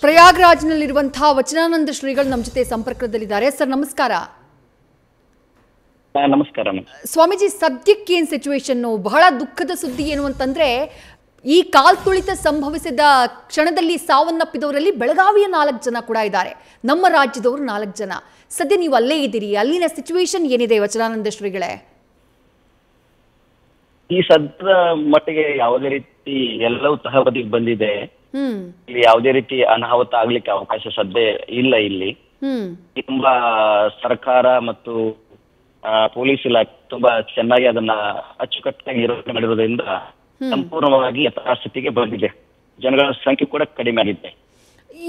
ಪ್ರಯಾಗ್ರಾಜ್ನಲ್ಲಿರುವಂತಹ ವಚನಾನಂದ ಶ್ರೀಗಳು ನಮ್ಮ ಜೊತೆ ಸಂಪರ್ಕದಲ್ಲಿದ್ದಾರೆ. ಸರ್ ನಮಸ್ಕಾರ. ನಮಸ್ಕಾರ ಸ್ವಾಮೀಜಿ, ಸದ್ಯಕ್ಕೆ ಏನು ಸಿಚುವೇಶನ್? ಬಹಳ ದುಃಖದ ಸುದ್ದಿ ಏನು ಅಂತಂದ್ರೆ, ಈ ಕಾಲ್ತುಳಿತ ಸಂಭವಿಸಿದ ಕ್ಷಣದಲ್ಲಿ ಸಾವನ್ನಪ್ಪಿದವರಲ್ಲಿ ಬೆಳಗಾವಿಯ 4 ಜನ ಕೂಡ ಇದ್ದಾರೆ, ನಮ್ಮ ರಾಜ್ಯದವರು 4 ಜನ. ಸದ್ಯ ನೀವು ಅಲ್ಲೇ ಇದ್ದೀರಿ, ಅಲ್ಲಿನ ಸಿಚುವೇಶನ್ ಏನಿದೆ ವಚನಾನಂದ ಶ್ರೀಗಳೇ? ಈ ಸದ್ಯದ ಮಟ್ಟಿಗೆ ಯಾವುದೇ ರೀತಿ ಎಲ್ಲವೂ ತಹಬದಿಗೆ ಬಂದಿದೆ. ಇಲ್ಲಿ ಯಾವುದೇ ರೀತಿ ಅನಾಹುತ ಆಗ್ಲಿಕ್ಕೆ ಅವಕಾಶ ಸದ್ಯ ಇಲ್ಲ. ಇಲ್ಲಿ ತುಂಬಾ ಸರ್ಕಾರ ಮತ್ತು ಪೊಲೀಸ್ ಇಲಾಖೆ ತುಂಬಾ ಚೆನ್ನಾಗಿ ಅದನ್ನ ಅಚ್ಚುಕಟ್ಟಾಗಿ ನಿರ್ವಹಣೆ ಮಾಡಿರೋದ್ರಿಂದ ಸಂಪೂರ್ಣವಾಗಿ ಯಥಾಸ್ಥಿತಿಗೆ ಬಂದಿದೆ. ಜನಗಳ ಸಂಖ್ಯೆ ಕೂಡ ಕಡಿಮೆ ಆಗಿದೆ.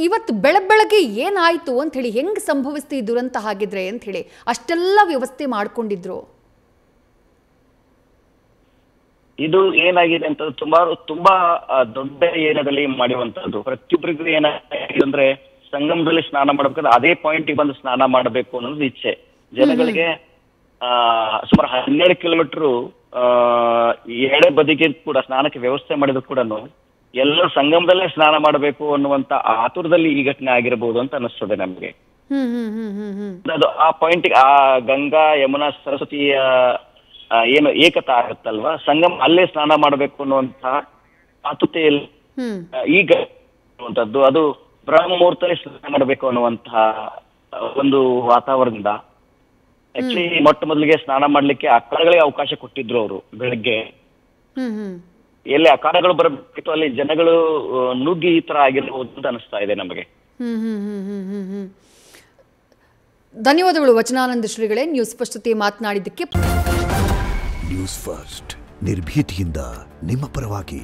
ಇವತ್ತು ಬೆಳಗ್ಗೆ ಏನಾಯ್ತು ಅಂತ ಹೇಳಿ, ಹೆಂಗ್ ಸಂಭವಿಸ್ತಿ ದುರಂತ ಹಾಗಿದ್ರೆ ಅಂತ ಹೇಳಿ ಅಷ್ಟೆಲ್ಲ ವ್ಯವಸ್ಥೆ ಮಾಡ್ಕೊಂಡಿದ್ರು? ಇದು ಏನಾಗಿದೆ ಅಂತ ತುಂಬಾ ದೊಡ್ಡ ಏರಿಯಾದಲ್ಲಿ ಮಾಡಿರುವಂತದ್ದು. ಪ್ರತಿಯೊಬ್ಬರಿಗೂ ಏನಾಗಿದೆ ಅಂದ್ರೆ, ಸಂಗಮದಲ್ಲಿ ಸ್ನಾನ ಮಾಡ್ಬೇಕಾದ್ರೆ ಅದೇ ಪಾಯಿಂಟ್ ಬಂದು ಸ್ನಾನ ಮಾಡಬೇಕು ಅನ್ನೋದು ಇಚ್ಛೆ ಜನಗಳಿಗೆ. ಸುಮಾರು 12 ಕಿಲೋಮೀಟರ್ ಎಡೆ ಬದಿಗೆ ಕೂಡ ಸ್ನಾನಕ್ಕೆ ವ್ಯವಸ್ಥೆ ಮಾಡಿದ್ರು ಕೂಡ ಎಲ್ಲರೂ ಸಂಗಮದಲ್ಲೇ ಸ್ನಾನ ಮಾಡಬೇಕು ಅನ್ನುವಂತ ಆತುರದಲ್ಲಿ ಈ ಘಟನೆ ಆಗಿರಬಹುದು ಅಂತ ಅನಿಸ್ತದೆ ನಮ್ಗೆ. ಅದು ಆ ಪಾಯಿಂಟ್, ಆ ಗಂಗಾ ಯಮುನಾ ಸರಸ್ವತಿಯ ಏನು ಏಕತಾ ಆಗುತ್ತಲ್ವಾ, ಸಂಗಮ ಅಲ್ಲೇ ಸ್ನಾನ ಮಾಡಬೇಕು ಅನ್ನುವಂತ ಆತುರತೆಯಲ್ಲಿ ಈಗ ಅದು ಬ್ರಹ್ಮ ಮುಹೂರ್ತದಲ್ಲಿ ಸ್ನಾನ ಮಾಡಬೇಕು ಅನ್ನುವಂತಹ ಒಂದು ವಾತಾವರಣದಿಂದ ಆಕ್ಚುಲಿ ಮೊಟ್ಟ ಮೊದಲಿಗೆ ಸ್ನಾನ ಮಾಡ್ಲಿಕ್ಕೆ ಅಖಾಡಗಳಿಗೆ ಅವಕಾಶ ಕೊಟ್ಟಿದ್ರು ಅವರು. ಬೆಳಗ್ಗೆ ಎಲ್ಲಿ ಅಖಾಡಗಳು ಬರಬೇಕಿತ್ತು ಅಲ್ಲಿ ಜನಗಳು ನುಗ್ಗಿ ಈ ತರ ಆಗಿರ್ಬೋದು ಅಂತ ಅನಿಸ್ತಾ ಇದೆ ನಮಗೆ. ಧನ್ಯವಾದಗಳು ವಚನಾನಂದ ಶ್ರೀಗಳೇ, ನ್ಯೂಸ್ ಫಸ್ಟ್ ಜೊತೆ ಮಾತನಾಡಿದ್ದಕ್ಕೆ. ನ್ಯೂಸ್ ಫಸ್ಟ್ ನಿರ್ಭೀತಿಯಿಂದ ನಿಮ್ಮ ಪರವಾಗಿ.